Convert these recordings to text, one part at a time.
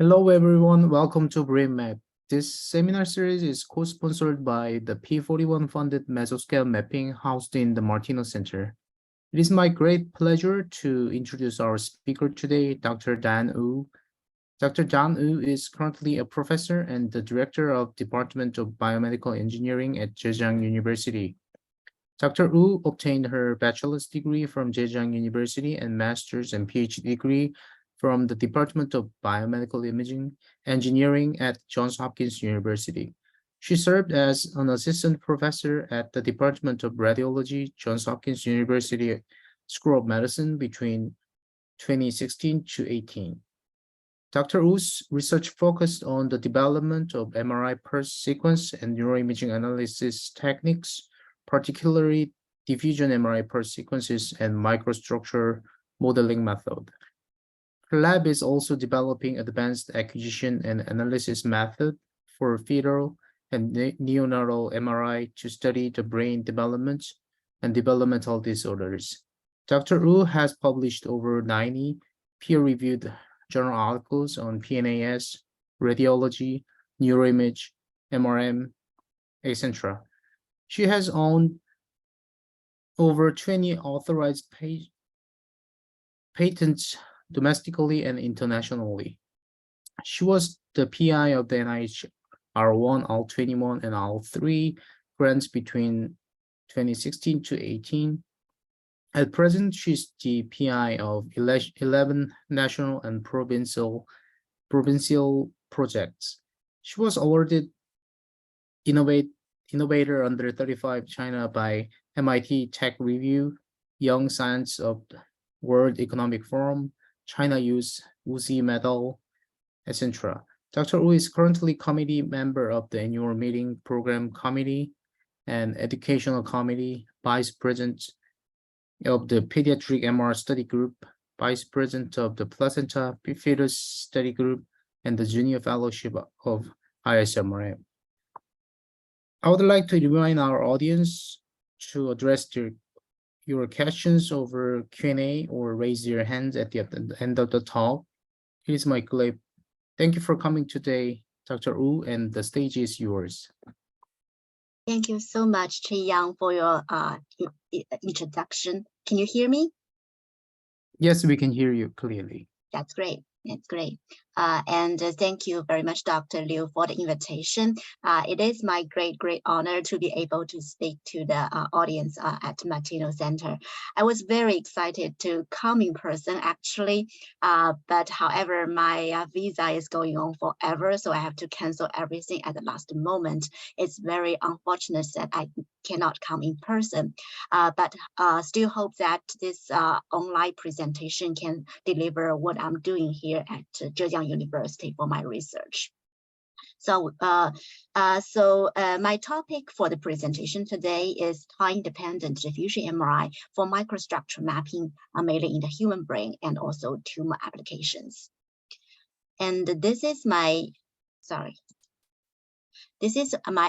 Hello, everyone. Welcome to BrainMap. This seminar series is co-sponsored by the P41-funded Mesoscale Mapping housed in the Martinos Center. It is my great pleasure to introduce our speaker today, Dr. Dan Wu. Dr. Dan Wu is currently a professor and the director of Department of Biomedical Engineering at Zhejiang University. Dr. Wu obtained her bachelor's degree from Zhejiang University and master's and PhD degree from the Department of Biomedical Imaging Engineering at Johns Hopkins University. She served as an assistant professor at the Department of Radiology, Johns Hopkins University School of Medicine between 2016 to 18. Dr. Wu's research focused on the development of MRI pulse sequence and neuroimaging analysis techniques, particularly diffusion MRI pulse sequences and microstructural modeling method. Her lab is also developing advanced acquisition and analysis method for fetal and neonatal MRI to study the brain development and developmental disorders. Dr. Wu has published over 90 peer-reviewed journal articles on PNAS, radiology, neuroimage, MRM, etc. She has owned over 20 authorized patents domestically and internationally. She was the PI of the NIH R1, R21, and R3 grants between 2016 to 18. At present, she's the PI of 11 national and provincial projects. She was awarded Innovator Under 35 China by MIT Tech Review, Young Science of the World Economic Forum, China Youth Wuxi Medal, etc. Dr. Wu is currently committee member of the annual meeting program committee and educational committee, vice president of the Pediatric MR study group, vice president of the placenta fetus study group, and the junior fellowship of ISMRM. I would like to remind our audience to address your questions over Q&A or raise your hands at the end of the talk. It is my pleasure. Thank you for coming today, Dr. Wu, and the stage is yours. Thank you so much, Zhejiang, for your introduction. Can you hear me? Yes, we can hear you clearly. That's great. It's great. And thank you very much, Dr. Liu, for the invitation. It is my great honor to be able to speak to the audience at Martinos Center. I was very excited to come in person, actually, but however, my visa is going on forever, so I have to cancel everything at the last moment. It's very unfortunate that I cannot come in person, but still hope that this online presentation can deliver what I'm doing here at Zhejiang University for my research. So my topic for the presentation today is time-dependent diffusion MRI for microstructural mapping, mainly in the human brain and also tumor applications. And this is my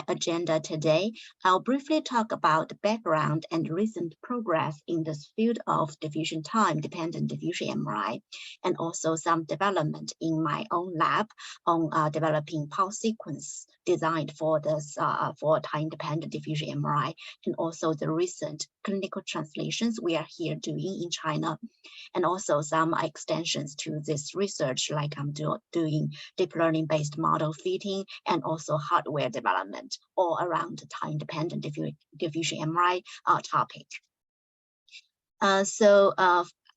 agenda today. I'll briefly talk about the background and recent progress in this field of diffusion time-dependent diffusion MRI, and also some development in my own lab on developing pulse sequence designed for this for time-dependent diffusion MRI, and also the recent clinical translations we are here doing in China, and also some extensions to this research, like I'm doing deep learning-based model fitting and also hardware development, all around the time-dependent diffusion MRI topic.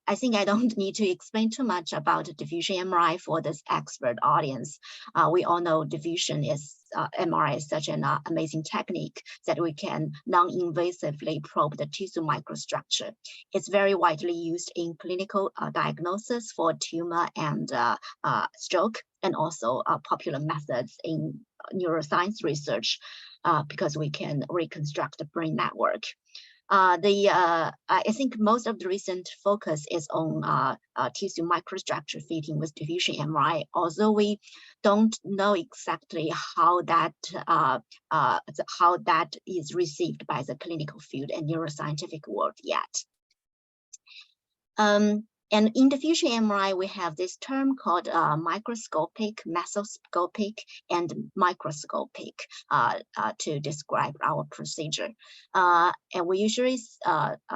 I think I don't need to explain too much about diffusion MRI for this expert audience. We all know diffusion MRI is such an amazing technique that we can non-invasively probe the tissue microstructure. It's very widely used in clinical diagnosis for tumor and stroke, and also popular methods in neuroscience research because we can reconstruct the brain network. I think most of the recent focus is on tissue microstructure fitting with diffusion MRI, although we don't know exactly how that is received by the clinical field and neuroscientific world yet. And in diffusion MRI, we have this term called microscopic, mesoscopic, and microscopic to describe our procedure. And we usually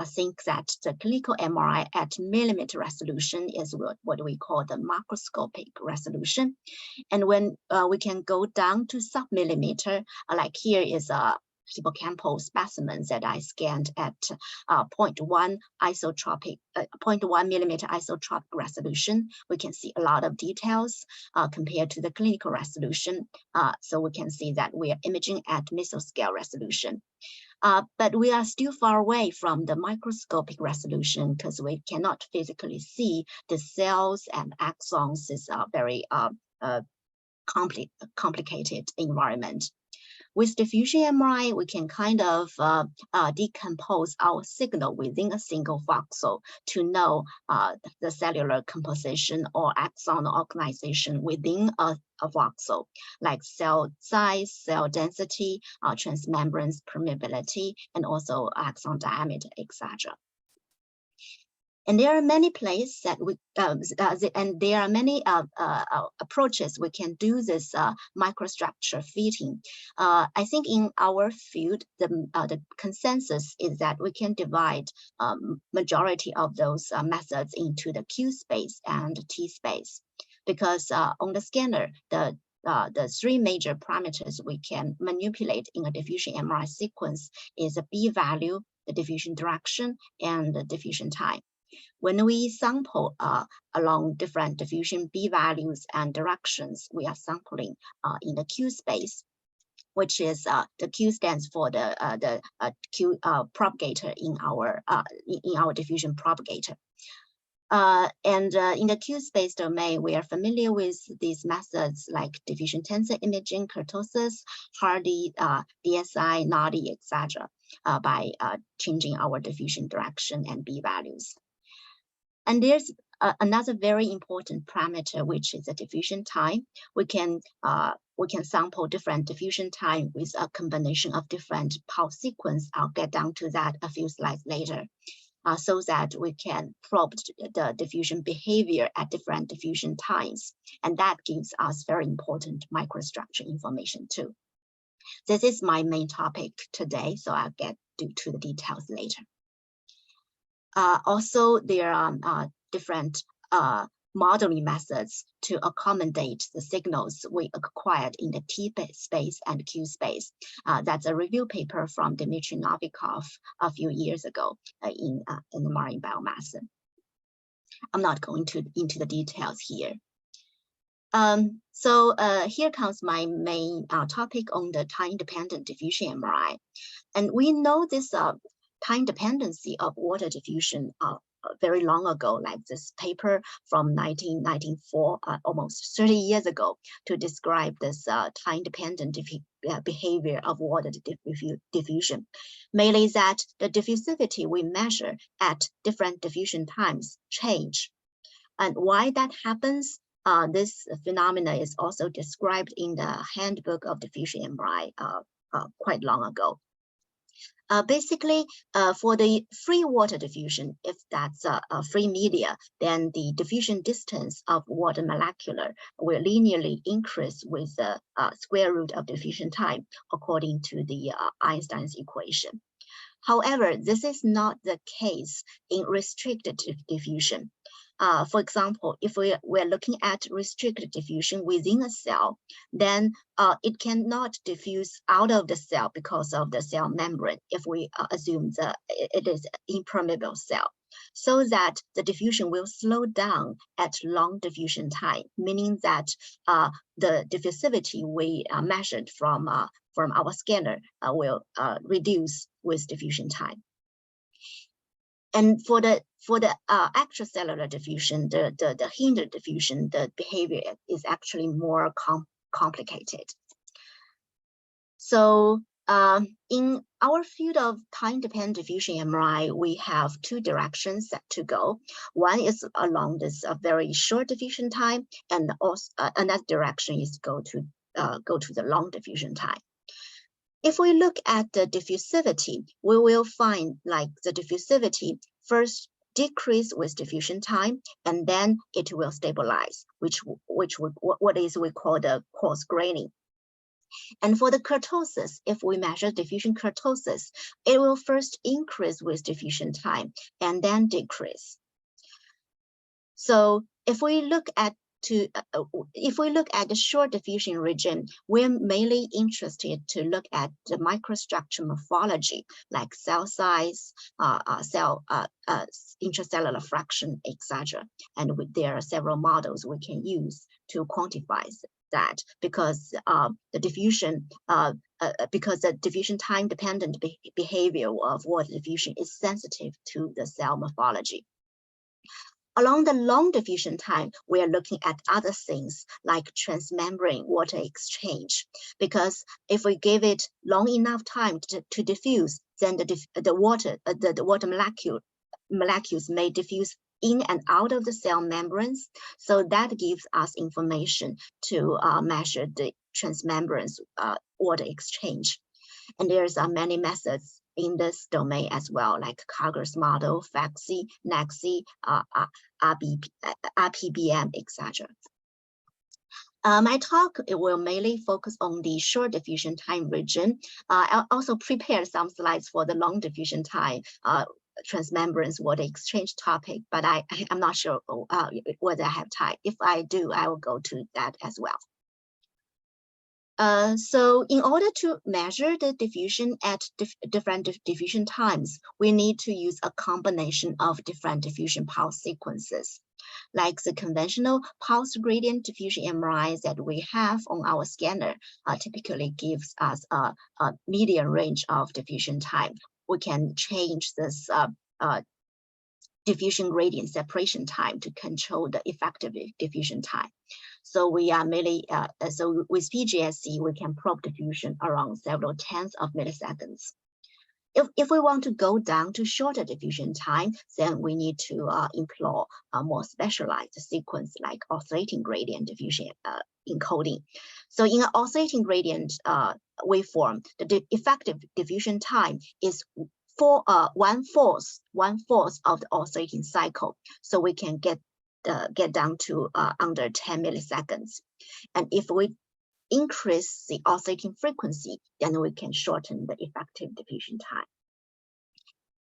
think that the clinical MRI at millimeter resolution is what we call the macroscopic resolution. And when we can go down to sub-millimeter, like here is a hippocampal specimens that I scanned at 0.1 millimeter isotropic resolution. We can see a lot of details compared to the clinical resolution. So we can see that we are imaging at mesoscale resolution. But we are still far away from the microscopic resolution because we cannot physically see the cells and axons. It's a very complicated environment. With diffusion MRI, we can kind of decompose our signal within a single voxel to know the cellular composition or axon organization within a voxel, like cell size, cell density, transmembrane permeability, and also axon diameter, etc. And there are many places that we, and there are many approaches we can do this microstructure fitting. I think in our field, the consensus is that we can divide majority of those methods into the q-space and t-space, because on the scanner, the three major parameters we can manipulate in a diffusion MRI sequence is the B value, the diffusion direction, and the diffusion time. When we sample along different diffusion B values and directions, we are sampling in the Q space, which is the Q stands for the Q propagator in our diffusion propagator. In the Q-space domain, we are familiar with these methods like diffusion tensor imaging, Kurtosis, Hardy, DSI, NADI, etc. By changing our diffusion direction and B values. And there's another very important parameter, which is the diffusion time. We can sample different diffusion time with a combination of different pulse sequence. I'll get down to that a few slides later. So that we can probe the diffusion behavior at different diffusion times. And that gives us very important microstructure information too. This is my main topic today, so I'll get to the details later. Also, there are different modeling methods to accommodate the signals we acquired in the T space and Q space. That's a review paper from Dmitry Novikov a few years ago in the Marine Biomass. I'm not going into the details here. So here comes my main topic on the time-dependent diffusion MRI. And we know this time dependency of water diffusion very long ago, like this paper from 1994, almost 30 years ago, to describe this time-dependent behavior of water diffusion. Mainly that the diffusivity we measure at different diffusion times change. And why that happens, this phenomena is also described in the Handbook of Diffusion MRI quite long ago. Basically, for the free water diffusion, if that's a free media, then the diffusion distance of water molecular will linearly increase with the square root of diffusion time, according to the Einstein's equation. However, this is not the case in restricted diffusion. For example, if we're looking at restricted diffusion within a cell, then it cannot diffuse out of the cell because of the cell membrane, if we assume it is impermeable cell, so that the diffusion will slow down at long diffusion time, meaning that the diffusivity we measured from our scanner will reduce with diffusion time. And for the extracellular diffusion, the hindered diffusion, the behavior is actually more complicated. So in our field of time-dependent diffusion MRI, we have two directions to go. One is along this very short diffusion time, and also another direction is go to the long diffusion time. If we look at the diffusivity, we will find like the diffusivity first decrease with diffusion time, and then it will stabilize, what we call the coarse graining. And for the kurtosis, if we measure diffusion kurtosis, it will first increase with diffusion time and then decrease. So if we look at the short diffusion region, we're mainly interested to look at the microstructural morphology, like cell size, intracellular fraction, etc. And there are several models we can use to quantify that, because the diffusion time dependent behavior of water diffusion is sensitive to the cell morphology. Along the long diffusion time, we are looking at other things like transmembrane water exchange, because if we give it long enough time to diffuse, then the water molecules may diffuse in and out of the cell membranes. So that gives us information to measure the transmembrane water exchange. And there's many methods in this domain as well, like Kager's model, FACSI, NACSI, RPBM, etc. My talk will mainly focus on the short diffusion time region. I'll also prepare some slides for the long diffusion time transmembrane water exchange topic, but I'm not sure whether I have time. If I do, I will go to that as well. So in order to measure the diffusion at different diffusion times, we need to use a combination of different diffusion pulse sequences. Like the conventional pulse gradient diffusion MRI that we have on our scanner typically gives us a median range of diffusion time. We can change this diffusion gradient separation time to control the effective diffusion time. So we are mainly, so with PGSC, we can probe diffusion around several tens of milliseconds. If we want to go down to shorter diffusion time, then we need to employ a more specialized sequence like oscillating gradient diffusion encoding. So in an oscillating gradient waveform, the effective diffusion time is one-fourth of the oscillating cycle. So we can get down to under 10 milliseconds. And if we increase the oscillating frequency, then we can shorten the effective diffusion time.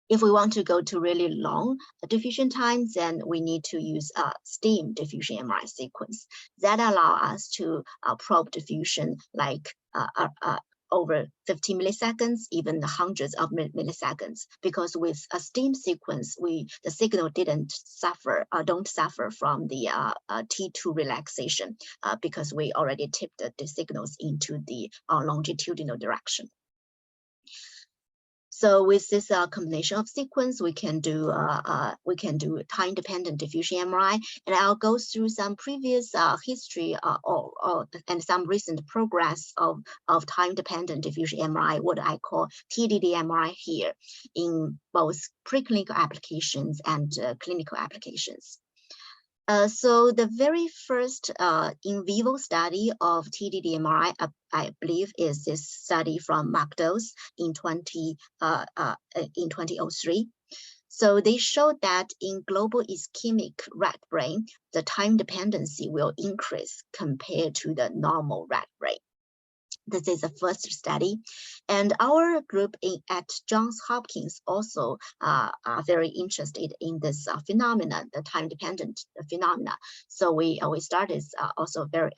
If we want to go to really long diffusion time, then we need to use a steam diffusion MRI sequence that allow us to probe diffusion like over 50 milliseconds, even hundreds of milliseconds, because with a steam sequence, the signal don't suffer from the T2 relaxation because we already tipped the signals into the longitudinal direction. So with this combination of sequence, we can do time-dependent diffusion MRI, and I'll go through some previous history and some recent progress of time-dependent diffusion MRI, what I call TDDMRI here, in both preclinical applications and clinical applications. So the very first in vivo study of tDDMRI, I believe, is this study from Martinos in 2003. So they showed that in global ischemic rat brain, the time dependency will increase compared to the normal rat brain. This is the first study, and our group at Johns Hopkins also are very interested in this phenomenon, the time-dependent phenomena. So we started also very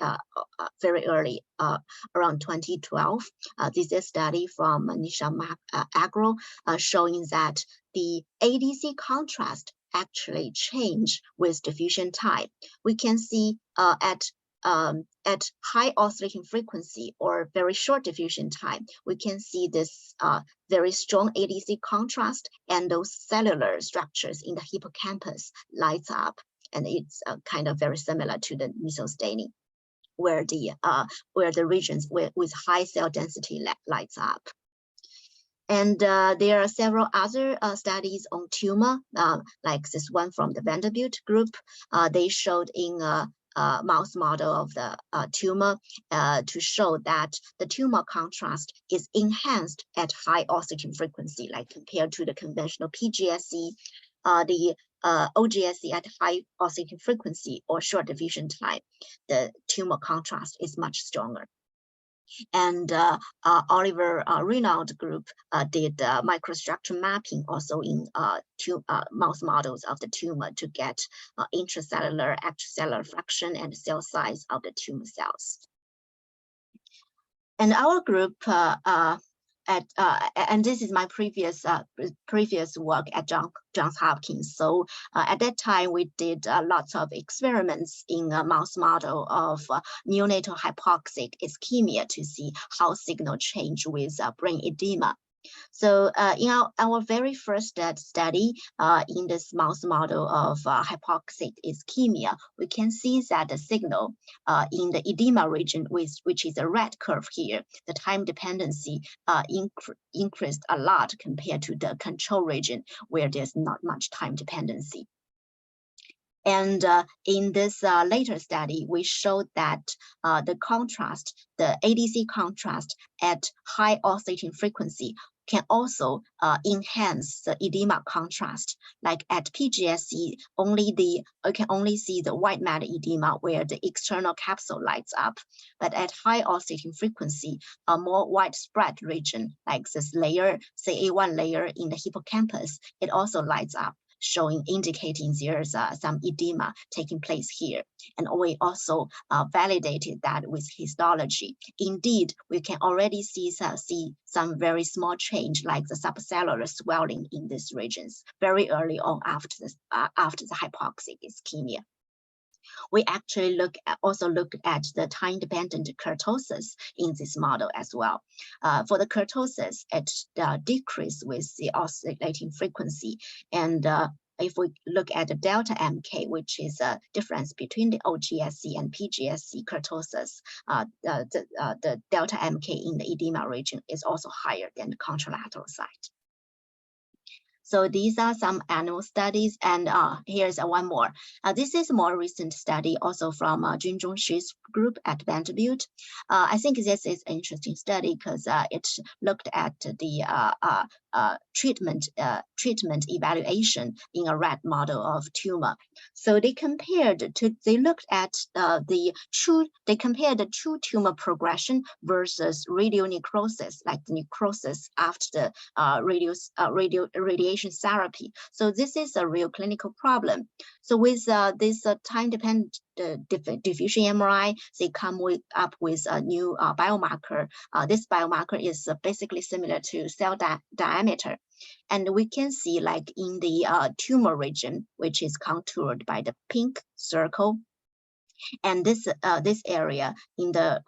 early, around 2012. This is a study from Nisha Agro showing that the ADC contrast actually change with diffusion time. We can see at high oscillating frequency or very short diffusion time, we can see this very strong ADC contrast, and those cellular structures in the hippocampus lights up, and it's kind of very similar to the methylstaining staining, where the regions with high cell density lights up. And there are several other studies on tumor, like this one from the Vanderbilt group. They showed in mouse model of the tumor to show that the tumor contrast is enhanced at high oscillating frequency, like compared to the conventional PGSE. The OGSC at high oscillating frequency or short diffusion time, the tumor contrast is much stronger. And Oliver Renaud group did microstructural mapping also in mouse models of the tumor to get intracellular, extracellular fraction and cell size of the tumor cells. And our group and this is my previous work at Johns Hopkins. So at that time, we did lots of experiments in a mouse model of neonatal hypoxic ischemia to see how signal change with brain edema. So in our very first study in this mouse model of hypoxic ischemia, we can see that the signal in the edema region, which is a red curve here, the time dependency increased a lot compared to the control region where there's not much time dependency. And in this later study, we showed that the contrast, the ADC contrast at high oscillating frequency can also enhance the edema contrast. Like at PGSC, you can only see the white matter edema where the external capsule lights up. But at high oscillating frequency, a more widespread region, like this layer, CA1 layer in the hippocampus, it also lights up, indicating there's some edema taking place here. And we also validated that with histology. Indeed, we can already see some very small change like the subcellular swelling in these regions very early on after the hypoxic ischemia. We actually also look at the time-dependent kurtosis in this model as well. For the kurtosis, it decreased with the oscillating frequency. And if we look at the delta MK, which is a difference between the OGSC and PGSC kurtosis, the delta MK in the edema region is also higher than the contralateral side. So these are some animal studies, and here's one more. This is a more recent study also from Jun Zhongshu's group at Vanderbilt. I think this is an interesting study because it looked at the treatment evaluation in a rat model of tumor. So they compared the true tumor progression versus radionecrosis, like the necrosis after the radiation therapy. So this is a real clinical problem. So with this time-dependent diffusion MRI, they come up with a new biomarker. This biomarker is basically similar to cell diameter. And we can see like in the tumor region, which is contoured by the pink circle. And this area in the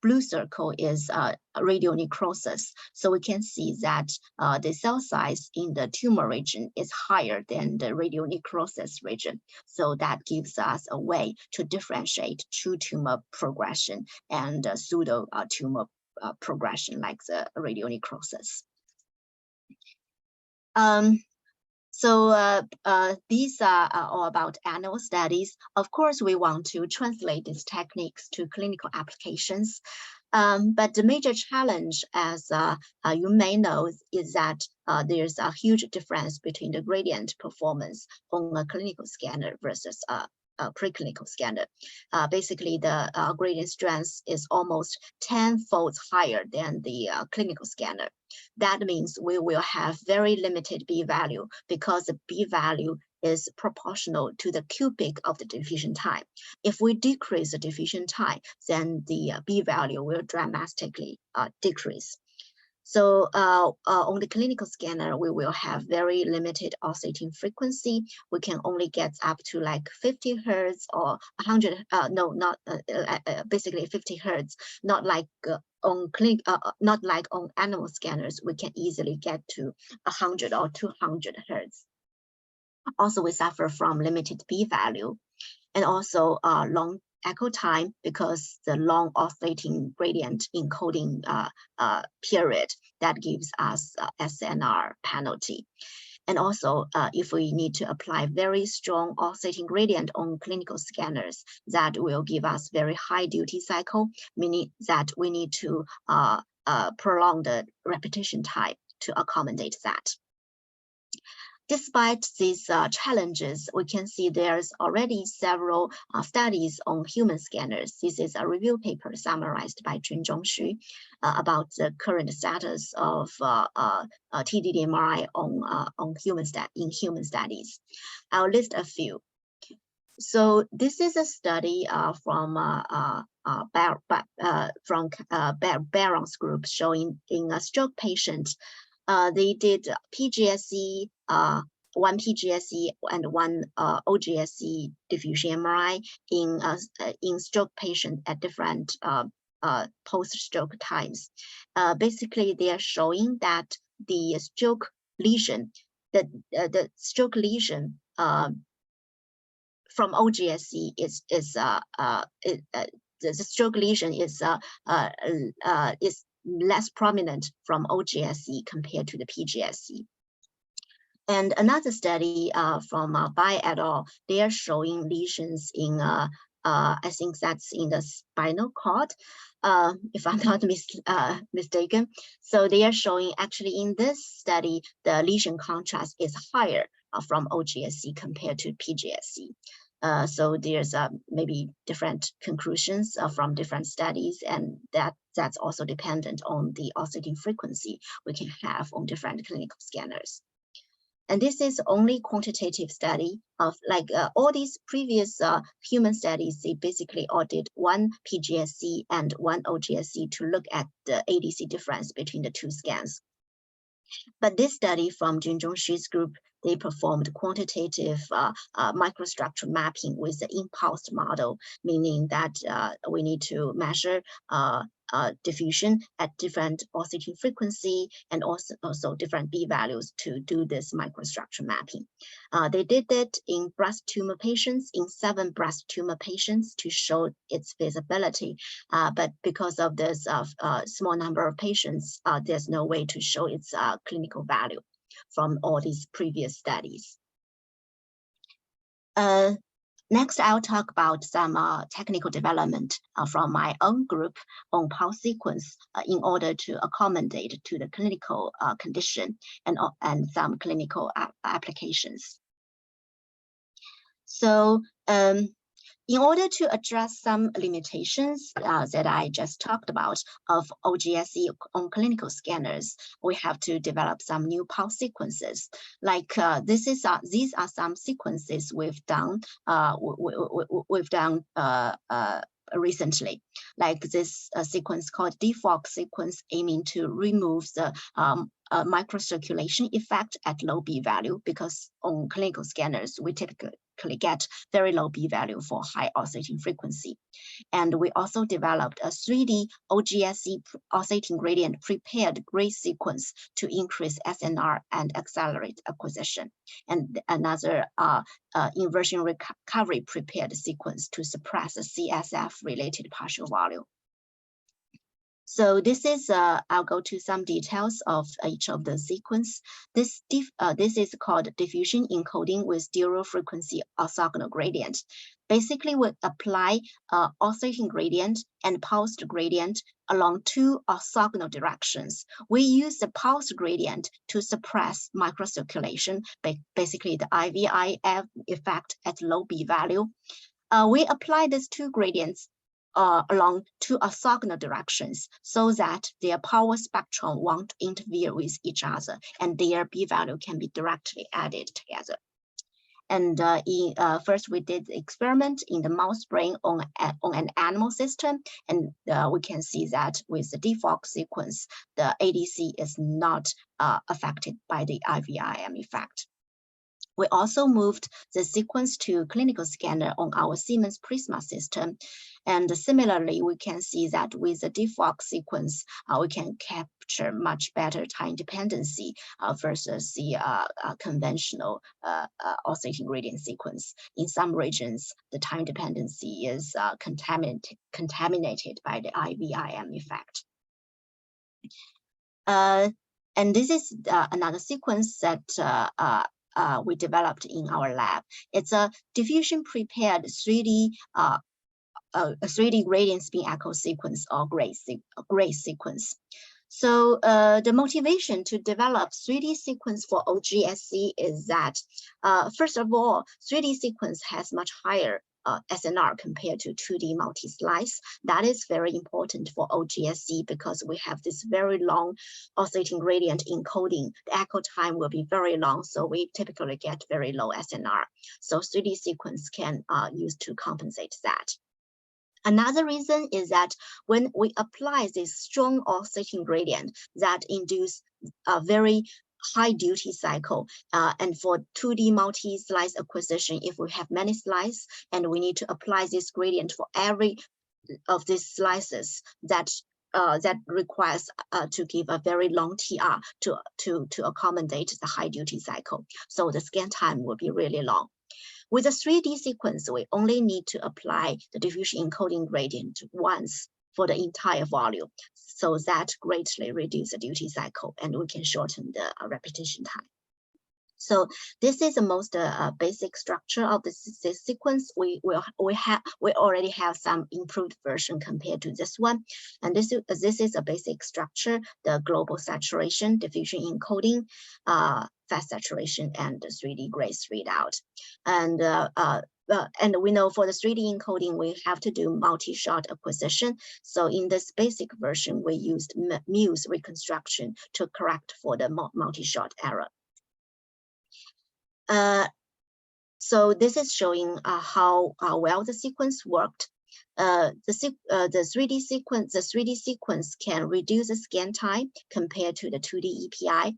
blue circle is radionecrosis. So we can see that the cell size in the tumor region is higher than the radionecrosis region. So that gives us a way to differentiate true tumor progression and pseudo tumor progression like the radionecrosis. So these are all about animal studies. Of course, we want to translate these techniques to clinical applications. But the major challenge, as you may know, is that there's a huge difference between the gradient performance on a clinical scanner versus a preclinical scanner. Basically, the gradient strength is almost 10-fold higher than the clinical scanner. That means we will have very limited p-value because the p-value is proportional to the cubic of the diffusion time. If we decrease the diffusion time, then the p-value will dramatically decrease. So on the clinical scanner, we will have very limited oscillating frequency. We can only get up to like 50 hertz or 100, basically 50 hertz, not like on animal scanners, we can easily get to 100 or 200 hertz. Also, we suffer from limited p-value and also long echo time because the long oscillating gradient encoding period that gives us SNR penalty. And also, if we need to apply very strong oscillating gradient on clinical scanners, that will give us very high duty cycle, meaning that we need to prolong the repetition time to accommodate that. Despite these challenges, we can see there's already several studies on human scanners. This is a review paper summarized by Zhejiang University about the current status of tDDMRI on human studies. I'll list a few. So this is a study from Baron's group showing in a stroke patient. They did PGSE, one PGSE and one OGSE diffusion MRI in stroke patient at different post-stroke times. Basically, they are showing that the stroke lesion, the stroke lesion from OGSE the stroke lesion is less prominent from OGSE compared to the PGSE. And another study from Bai et al., they are showing lesions in, I think that's in the spinal cord, if I'm not mistaken. So they are showing actually in this study, the lesion contrast is higher from OGSE compared to PGSE. So there's maybe different conclusions from different studies, and that's also dependent on the oscillating frequency we can have on different clinical scanners. And this is only quantitative study of all these previous human studies. They basically all did one PGSE and one OGSE to look at the ADC difference between the two scans. But this study from Zhejiang University's group, they performed quantitative microstructural mapping with the impulsed model, meaning that we need to measure diffusion at different oscillating frequency and also different B values to do this microstructure mapping. They did it in breast tumor patients, in 7 breast tumor patients to show its feasibility. But because of this small number of patients, there's no way to show its clinical value from all these previous studies. Next, I'll talk about some technical development from my own group on pulse sequence in order to accommodate to the clinical condition and some clinical applications. So in order to address some limitations that I just talked about of OGSE on clinical scanners, we have to develop some new pulse sequences. Like these are some sequences we've done recently, like this sequence called DFOC sequence, aiming to remove the microcirculation effect at low B value, because on clinical scanners, we typically get very low B value for high oscillating frequency. And we also developed a 3D OGSE oscillating gradient prepared gray sequence to increase SNR and accelerate acquisition. And another inversion recovery prepared sequence to suppress the CSF related partial volume. So this is, I'll go to some details of each of the sequence. This is called diffusion encoding with dual frequency orthogonal gradient. Basically, we apply oscillating gradient and pulsed gradient along 2 orthogonal directions. We use the pulsed gradient to suppress microcirculation, basically the IVIF effect at low B value. We apply these 2 gradients along 2 orthogonal directions so that their power spectrum won't interfere with each other and their B value can be directly added together. And first we did the experiment in the mouse brain on an animal system, and we can see that with the DFOC sequence, the ADC is not affected by the IVIM effect. We also moved the sequence to clinical scanner on our Siemens Prisma system. And similarly, we can see that with the DFOC sequence, we can capture much better time dependency versus the conventional oscillating gradient sequence. In some regions, the time dependency is contaminated by the IVIM effect. And this is another sequence that we developed in our lab. It's a diffusion prepared 3D gradient spin echo sequence or gray sequence. So the motivation to develop 3D sequence for OGSC is that, first of all, 3D sequence has much higher SNR compared to 2D multi-slice. That is very important for OGSC because we have this very long oscillating gradient encoding. The echo time will be very long, so we typically get very low SNR. So 3D sequence can use to compensate that. Another reason is that when we apply this strong oscillating gradient that induce a very high duty cycle, and for 2D multi-slice acquisition, if we have many slices and we need to apply this gradient for every of these slices, that requires to give a very long TR to accommodate the high duty cycle. So the scan time will be really long. With a 3D sequence, we only need to apply the diffusion encoding gradient once for the entire volume. So that greatly reduces the duty cycle and we can shorten the repetition time. So this is the most basic structure of this sequence. We already have some improved version compared to this one, and this is a basic structure: the global saturation, diffusion encoding, fast saturation, and the 3D grace readout. And we know for the 3D encoding, we have to do multi-shot acquisition. So in this basic version, we used Muse reconstruction to correct for the multi-shot error. So this is showing how well the sequence worked. The 3D sequence can reduce the scan time compared to the 2D EPI,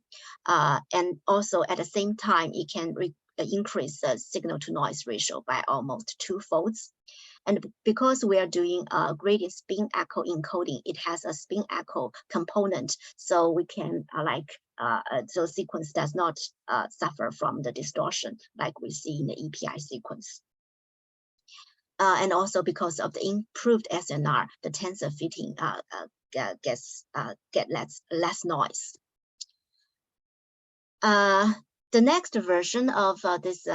and also at the same time it can increase the signal to noise ratio by almost 2-folds. And because we are doing a gradient spin echo encoding, it has a spin echo component, so we can so sequence does not suffer from the distortion like we see in the EPI sequence. And also because of the improved SNR, the tensor fitting get less noise. The next version of this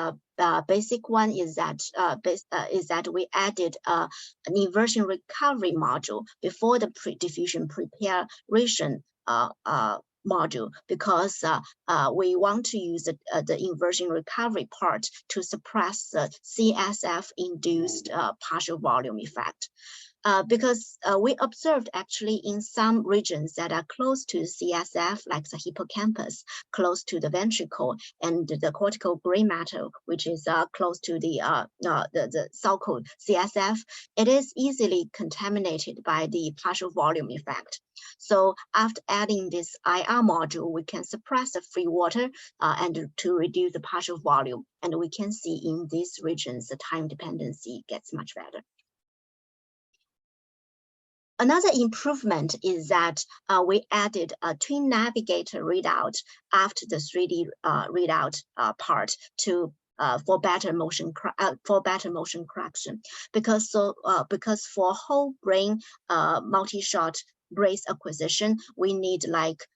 basic one is that we added an inversion recovery module before the diffusion preparation module, because we want to use the inversion recovery part to suppress the CSF-induced partial volume effect. Because we observed actually in some regions that are close to CSF, like the hippocampus, close to the ventricle, and the cortical gray matter, which is close to the so-called CSF, it is easily contaminated by the partial volume effect. So after adding this IR module, we can suppress the free water and to reduce the partial volume. And we can see in these regions, the time dependency gets much better. Another improvement is that we added a twin navigator readout after the 3D readout part to for better motion correction, because for whole brain multi-shot brace acquisition, we need like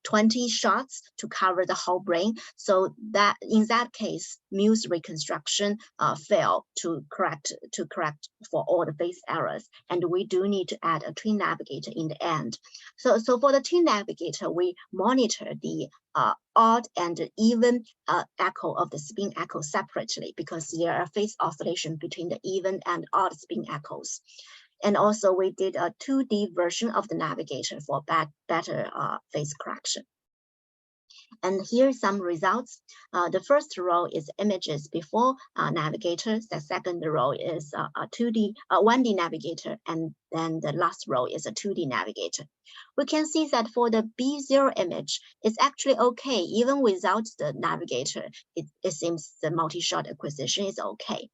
20 shots to cover the whole brain. So that in that case, Muse reconstruction failed to correct for all the phase errors, and we do need to add a twin navigator in the end. So for the twin navigator, we monitor the odd and even echo of the spin echo separately, because there are phase oscillation between the even and odd spin echoes. And also we did a 2D version of the navigator for better phase correction. And here are some results. The first row is images before navigators. The second row is a 1D navigator, and then the last row is a 2D navigator. We can see that for the B0 image, it's actually okay. Even without the navigator, it seems the multi-shot acquisition is okay.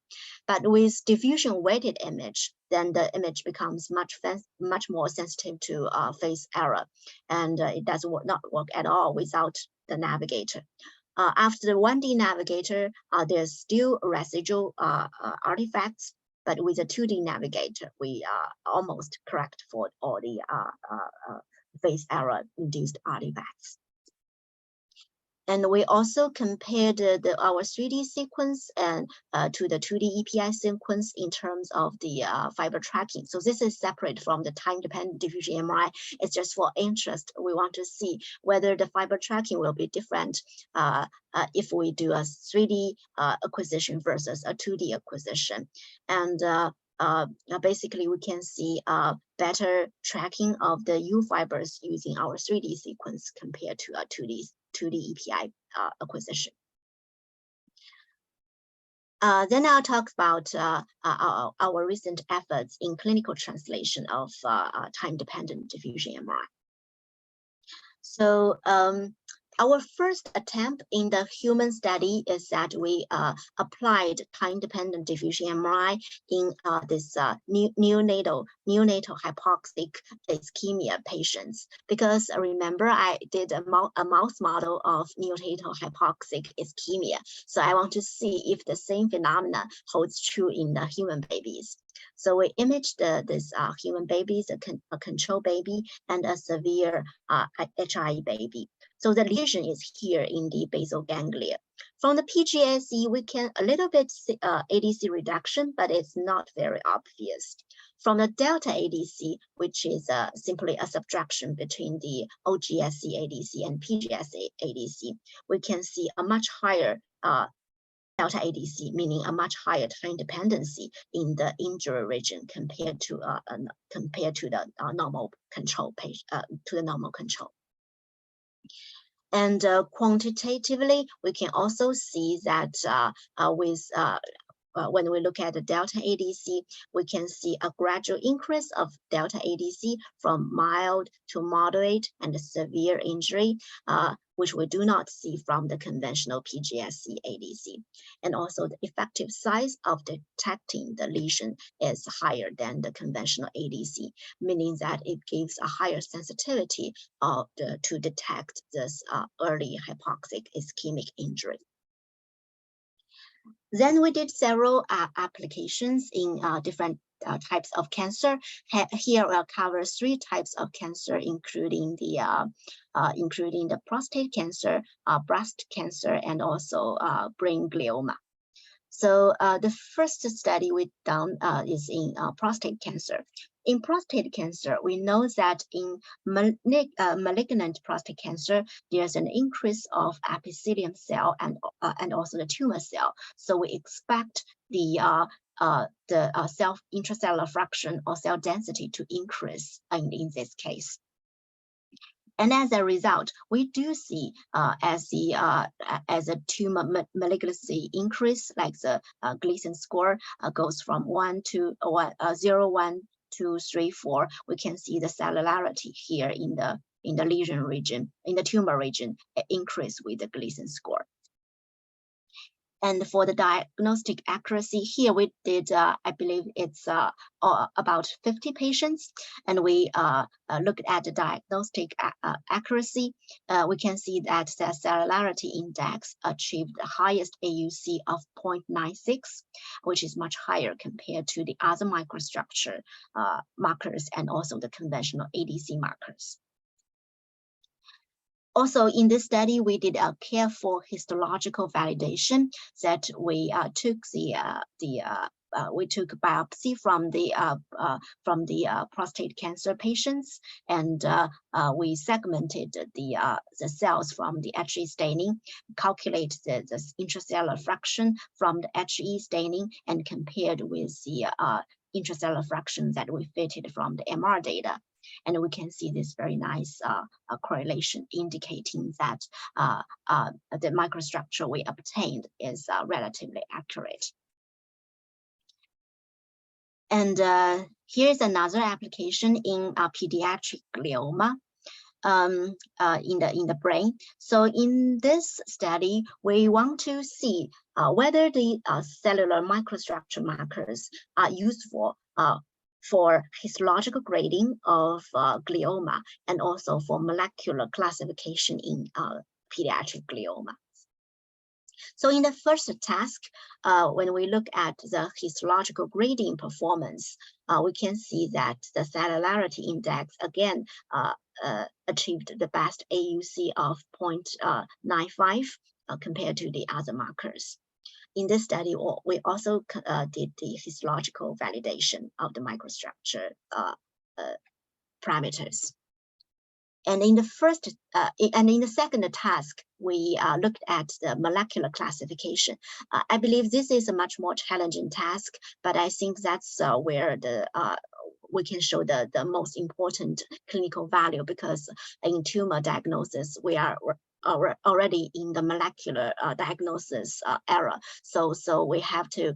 But with diffusion weighted image, then the image becomes much more sensitive to phase error, and it does not work at all without the navigator. After the 1D navigator, there's still residual artifacts, but with the 2D navigator, we almost correct for all the phase error induced artifacts. And we also compared our 3D sequence and to the 2D EPI sequence in terms of the fiber tracking. So this is separate from the time-dependent diffusion MRI. It's just for interest. We want to see whether the fiber tracking will be different if we do a 3D acquisition versus a 2D acquisition. And basically, we can see better tracking of the U fibers using our 3D sequence compared to a 2D EPI acquisition. Then I'll talk about our recent efforts in clinical translation of time-dependent diffusion MRI. So our first attempt in the human study is that we applied time-dependent diffusion MRI in this neonatal hypoxic ischemia patients. Because remember, I did a mouse model of neonatal hypoxic ischemia. So I want to see if the same phenomena holds true in the human babies. So we imaged this human babies, a control baby, and a severe HIE baby. So the lesion is here in the basal ganglia. From the PGSE, we can a little bit see ADC reduction, but it's not very obvious. From the delta ADC, which is simply a subtraction between the OGSC ADC and PGSE ADC, we can see a much higher delta ADC, meaning a much higher time dependency in the injury region compared to the normal control control. And quantitatively, we can also see that when we look at the delta ADC, we can see a gradual increase of delta ADC from mild to moderate and severe injury, which we do not see from the conventional PGSE ADC. And also the effective size of detecting the lesion is higher than the conventional ADC, meaning that it gives a higher sensitivity to detect this early hypoxic ischemic injury. Then we did several applications in different types of cancer. Here we'll cover 3 types of cancer, including the prostate cancer, breast cancer, and also brain glioma. So the first study we've done is in prostate cancer. In prostate cancer, we know that in malignant prostate cancer, there's an increase of epithelium cell and also the tumor cell. So we expect the intracellular fraction or cell density to increase in this case. And as a result, we do see as a tumor malignancy increase, like the Gleason score goes from 0, 1, 2, 3, 4. We can see the cellularity here in the lesion region, in the tumor region, increase with the Gleason score. And for the diagnostic accuracy here, we did, I believe it's about 50 patients, and we looked at the diagnostic accuracy. We can see that the cellularity index achieved the highest AUC of 0.96, which is much higher compared to the other microstructure markers and also the conventional ADC markers. Also, in this study, we did a careful histological validation that we took we took biopsy from the prostate cancer patients, and we segmented the cells from the HE staining, calculate the intracellular fraction from the HE staining, and compared with the intracellular fraction that we fitted from the MR data. And we can see this very nice correlation indicating that the microstructure we obtained is relatively accurate. And here's another application in pediatric glioma in the brain. So in this study, we want to see whether the cellular microstructure markers are useful for histological grading of glioma and also for molecular classification in pediatric glioma. So in the first task, when we look at the histological gradient performance, we can see that the cellularity index again achieved the best AUC of 0.95 compared to the other markers. In this study, we also did the histological validation of the microstructure parameters. And in the second task, we looked at the molecular classification. I believe this is a much more challenging task, but I think that's where we can show the most important clinical value, because in tumor diagnosis, we are already in the molecular diagnosis era. So we have to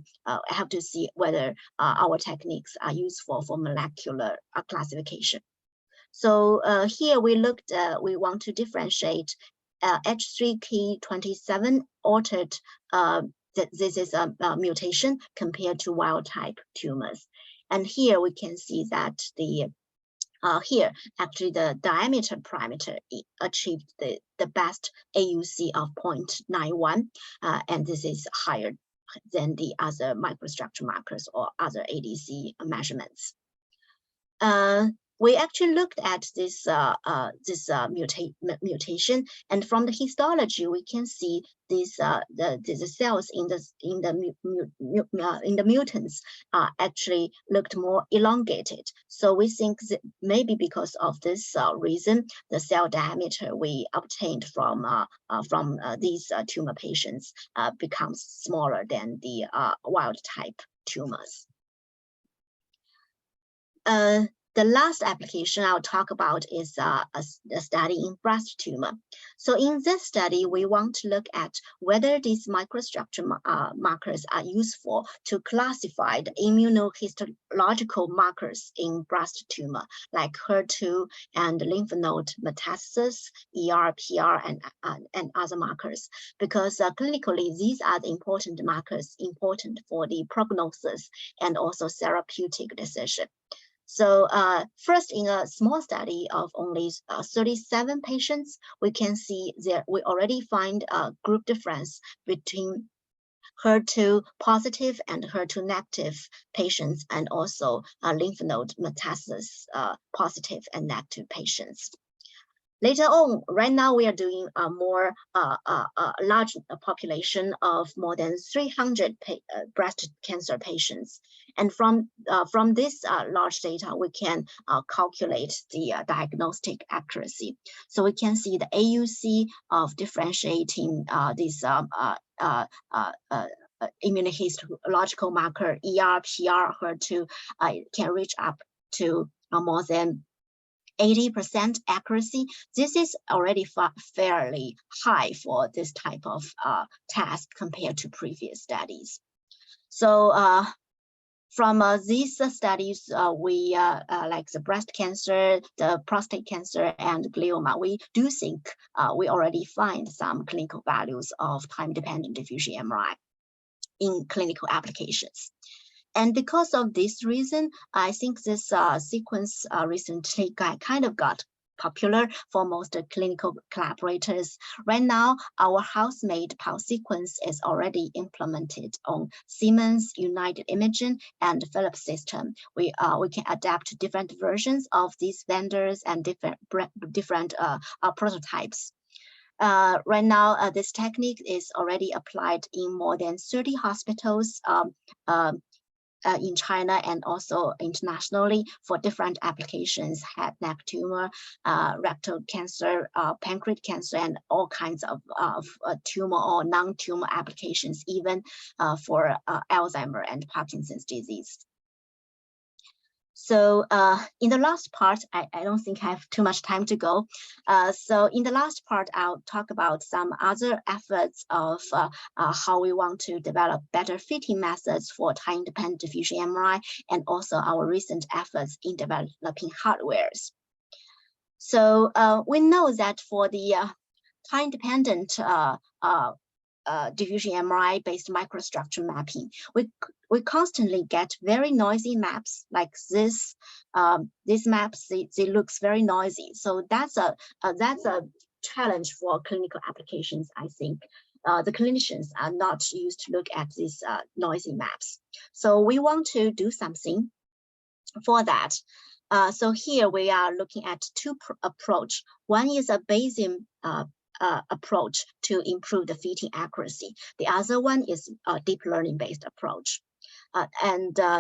see whether our techniques are useful for molecular classification. So here we want to differentiate H3K27 altered, this is a mutation compared to wild type tumors. And here we can see that here actually the diameter parameter achieved the best AUC of 0.91, and this is higher than the other microstructure markers or other ADC measurements. We actually looked at this mutation, and from the histology, we can see these the cells in the mutants actually looked more elongated. So we think that maybe because of this reason, the cell diameter we obtained from these tumor patients becomes smaller than the wild type tumors. The last application I'll talk about is a study in breast tumor. So in this study, we want to look at whether these microstructure markers are useful to classify the immunohistological markers in breast tumor, like HER2 and lymph node metastasis, ER, PR, and other markers. Because clinically, these are the important markers important for the prognosis and also therapeutic decision. So first, in a small study of only 37 patients, we can see that we already find a group difference between HER2 positive and HER2 negative patients, and also lymph node metastasis positive and negative patients. Later on, right now we are doing a more large population of more than 300 breast cancer patients. And from this large data, we can calculate the diagnostic accuracy. So we can see the AUC of differentiating these immunohistological marker, ER, PR, HER2, can reach up to more than 80% accuracy. This is already fairly high for this type of task compared to previous studies. So from these studies, we like the breast cancer, the prostate cancer, and glioma, we do think we already find some clinical values of time-dependent diffusion MRI in clinical applications. And because of this reason, I think this sequence recently kind of got popular for most clinical collaborators. Right now, our house-made pulse sequence is already implemented on Siemens, United Imaging, and Philips system. We can adapt different versions of these vendors and different prototypes. Right now, this technique is already applied in more than 30 hospitals in China and also internationally for different applications: head, neck tumor, rectal cancer, pancreatic cancer, and all kinds of tumor or non-tumor applications, even for Alzheimer and Parkinson's disease. So in the last part, I don't think I have too much time to go. So in the last part, I'll talk about some other efforts of how we want to develop better fitting methods for time-dependent diffusion MRI, and also our recent efforts in developing hardwares. So we know that for the time-dependent diffusion MRI based microstructure mapping, we constantly get very noisy maps like this. These maps, they looks very noisy. So that's a challenge for clinical applications, I think. the clinicians are not used to look at these noisy maps. So we want to do something for that. So here we are looking at two approach. One is a Bayesian approach to improve the fitting accuracy. The other one is a deep learning based approach.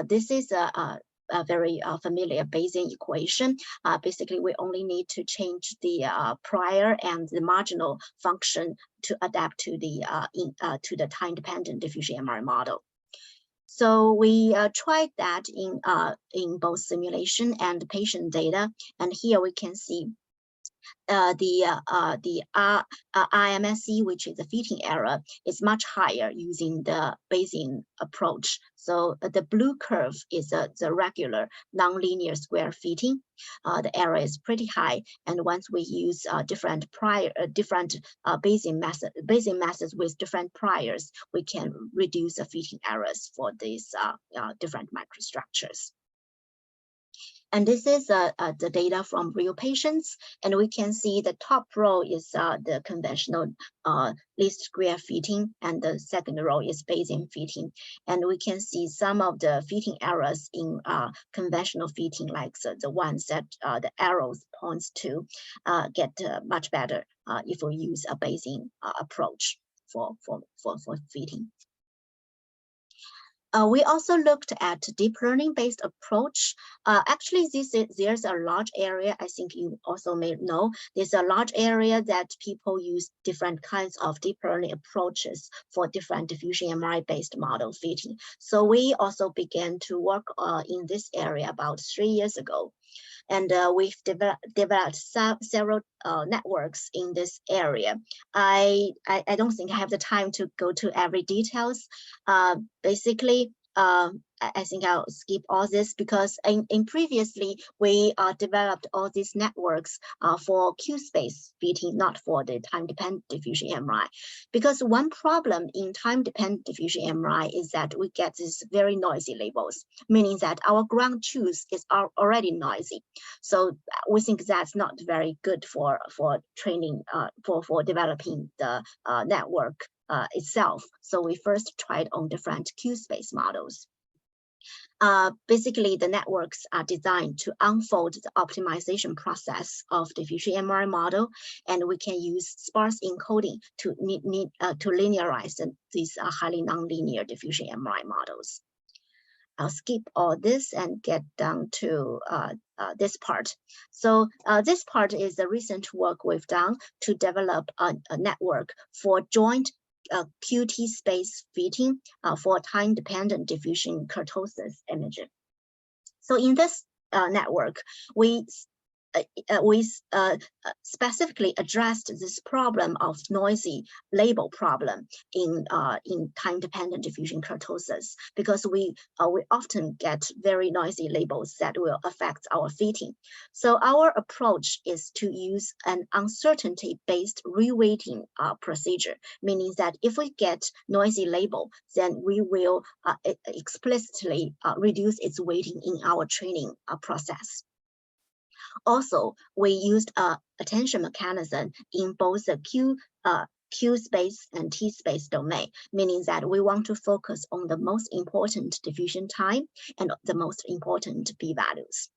This is a very familiar Bayesian equation. Basically, we only need to change the prior and the marginal function to adapt to the time-dependent diffusion MRI model. So we tried that in both simulation and patient data, and here we can see the RMSE, which is the fitting error, is much higher using the Bayesian approach. So the blue curve is the regular nonlinear square fitting. The error is pretty high, and once we use different Bayesian methods with different priors, we can reduce the fitting errors for these different microstructures. And this is the data from real patients. And we can see the top row is the conventional least square fitting, and the second row is Bayesian fitting. And we can see some of the fitting errors in conventional fitting, like the ones that the arrows points to, get much better if we use a Bayesian approach for fitting. We also looked at deep learning based approach. Actually, there's a large area, I think you also may know, there's a large area that people use different kinds of deep learning approaches for different diffusion MRI based model fitting. So we also began to work in this area about 3 years ago. And we've developed several networks in this area. I don't think I have the time to go to every details. Basically, I think I'll skip all this because in previously we developed all these networks for q-tspace fitting, not for the time-dependent diffusion MRI. Because one problem in time-dependent diffusion MRI is that we get these very noisy labels, meaning that our ground truth is already noisy. So we think that's not very good for training, for developing the network itself. So we first tried on different q-tspace models. Basically, the networks are designed to unfold the optimization process of diffusion MRI model, and we can use sparse encoding to linearize these highly nonlinear diffusion MRI models. I'll skip all this and get down to this part. So this part is the recent work we've done to develop a network for joint q-tspace fitting for time-dependent diffusion kurtosis imaging. So in this network, we specifically addressed this problem of noisy label problem in time-dependent diffusion kurtosis, because we often get very noisy labels that will affect our fitting. So our approach is to use an uncertainty-based reweighting procedure, meaning that if we get noisy label, then we will explicitly reduce its weighting in our training process. Also, we used attention mechanism in both the q-tspace and t-space domain, meaning that we want to focus on the most important diffusion time and the most important p-values.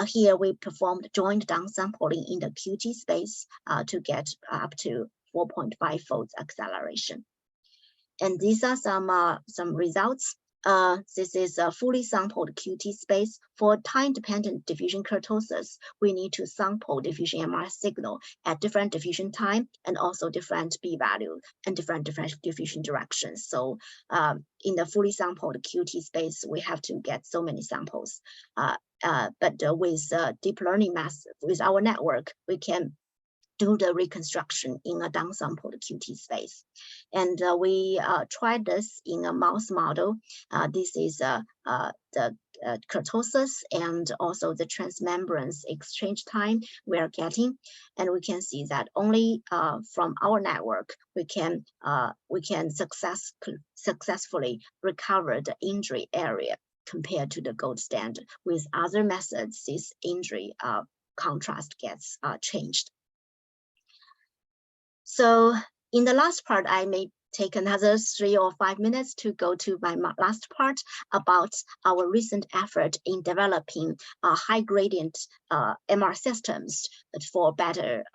Here we performed joint downsampling in the q-tspace to get up to 4.5-fold acceleration. And these are some results. This is a fully sampled q-tspace. For time-dependent diffusion kurtosis, we need to sample diffusion MRI signal at different diffusion time and also different p-value and different diffusion directions. So in the fully sampled q-tspace, we have to get so many samples. But with deep learning method, with our network, we can do the reconstruction in a downsampled q-tspace. And we tried this in a mouse model. This is the kurtosis and also the transmembrane exchange time we are getting. And we can see that only from our network, we can successfully recover the injury area compared to the gold standard. With other methods, this injury contrast gets changed. So In the last part, I may take another 3 or 5 minutes to go to my last part about our recent effort in developing high gradient MR systems for better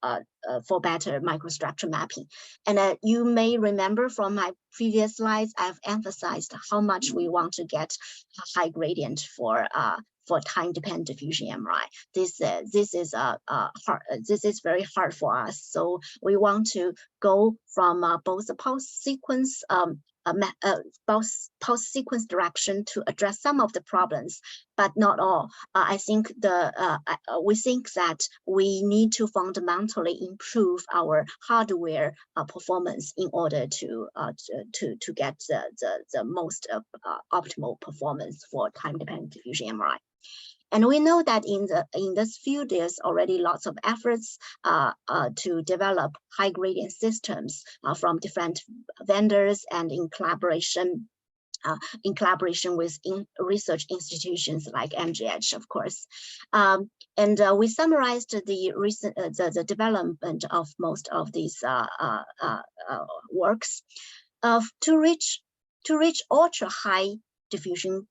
microstructure mapping. And you may remember from my previous slides, I've emphasized how much we want to get high gradient for time-dependent diffusion MRI. This is very hard for us. So we want to go from both the post-sequence post-sequence direction to address some of the problems, but not all. I think we think that we need to fundamentally improve our hardware performance in order to get the most optimal performance for time-dependent diffusion MRI. And we know that in this field, there's already lots of efforts to develop high gradient systems from different vendors and in collaboration with research institutions like MGH, of course. We summarized the recent the development of most of these works to reach ultra high diffusion.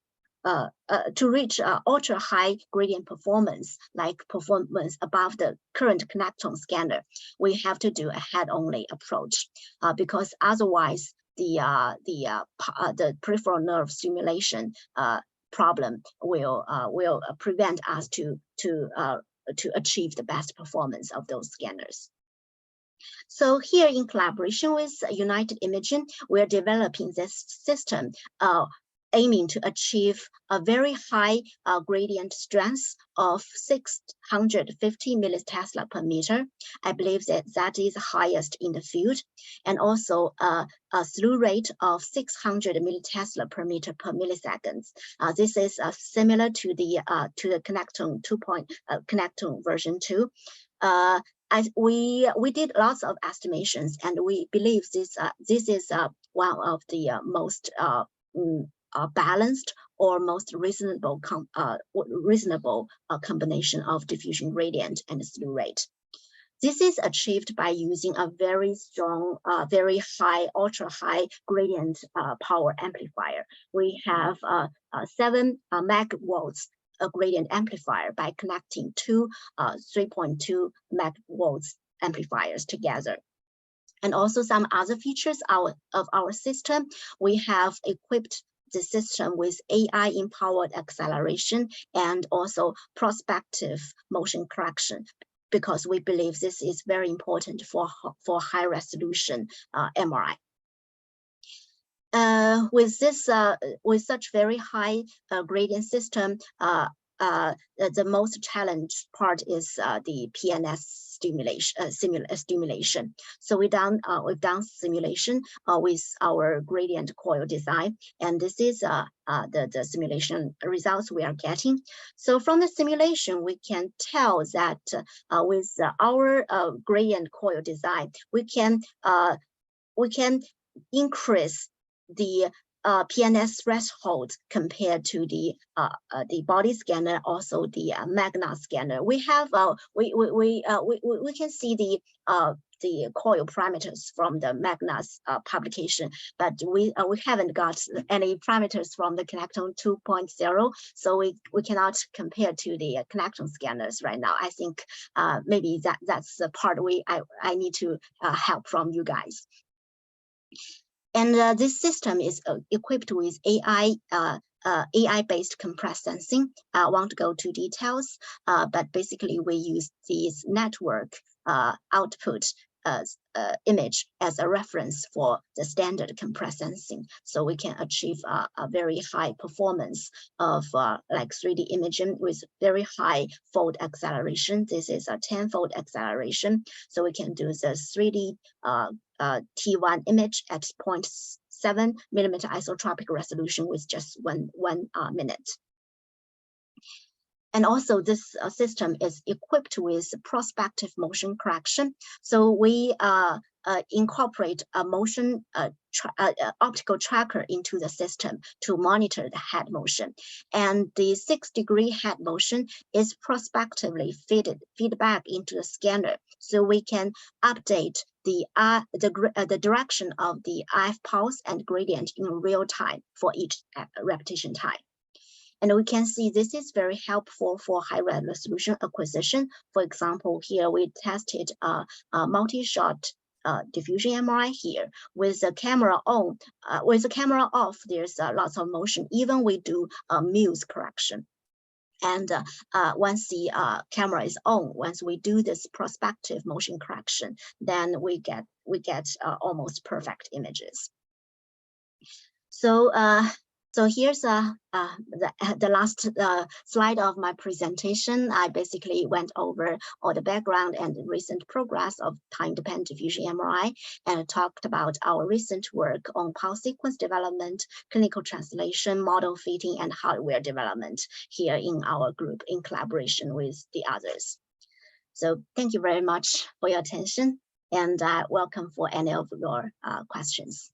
To reach ultra high gradient performance, like performance above the current connectome scanner, we have to do a head-only approach because otherwise the peripheral nerve stimulation problem will prevent us to achieve the best performance of those scanners. So here, in collaboration with United Imaging, we are developing this system aiming to achieve a very high gradient strength of 650 millitesla per meter. I believe that is the highest in the field, and also a slew rate of 600 millitesla per meter per milliseconds. This is similar to the connectome connectome version 2. We did lots of estimations, and we believe this is one of the most balanced or most reasonable combination of diffusion gradient and slew rate. This is achieved by using a very strong, very high, ultra high gradient power amplifier. We have 7 megawatts gradient amplifier by connecting two 3.2 megawatts amplifiers together. And also some other features of our system. We have equipped the system with AI-empowered acceleration and also prospective motion correction, because we believe this is very important for high-resolution MRI. With such very high gradient system, the most challenged part is the PNS stimulation. So we've done simulation with our gradient coil design, and this is the simulation results we are getting. So from the simulation, we can tell that with our gradient coil design, we can increase the PNS threshold compared to the body scanner, also the Magna scanner. We have we can see the coil parameters from the Magna's publication, but we haven't got any parameters from the connectome 2.0, so we cannot compare to the connectome scanners right now. I think maybe that's the part I need to help from you guys. And this system is equipped with AI-based compressed sensing. I won't go to details, but basically we use this network output image as a reference for the standard compressed sensing, so we can achieve a very high performance of like 3D imaging with very high fold acceleration. This is a 10-fold acceleration, so we can do the 3D T1 image at 0.7 millimeter isotropic resolution with just one minute. And also this system is equipped with prospective motion correction. So we incorporate a motion optical tracker into the system to monitor the head motion. And the 6-degree head motion is prospectively feed back into the scanner, so we can update the direction of the RF pulse and gradient in real time for each repetition time. And we can see this is very helpful for high resolution acquisition. For example, here we tested a multi-shot diffusion MRI here with the camera on. With the camera off, there's lots of motion. Even we do muse correction. And once the camera is on, once we do this prospective motion correction, then we get almost perfect images. So here's the last slide of my presentation. I basically went over all the background and the recent progress of time-dependent diffusion MRI and talked about our recent work on pulse sequence development, clinical translation, model fitting, and hardware development here in our group in collaboration with the others. So thank you very much for your attention, and welcome for any of your questions.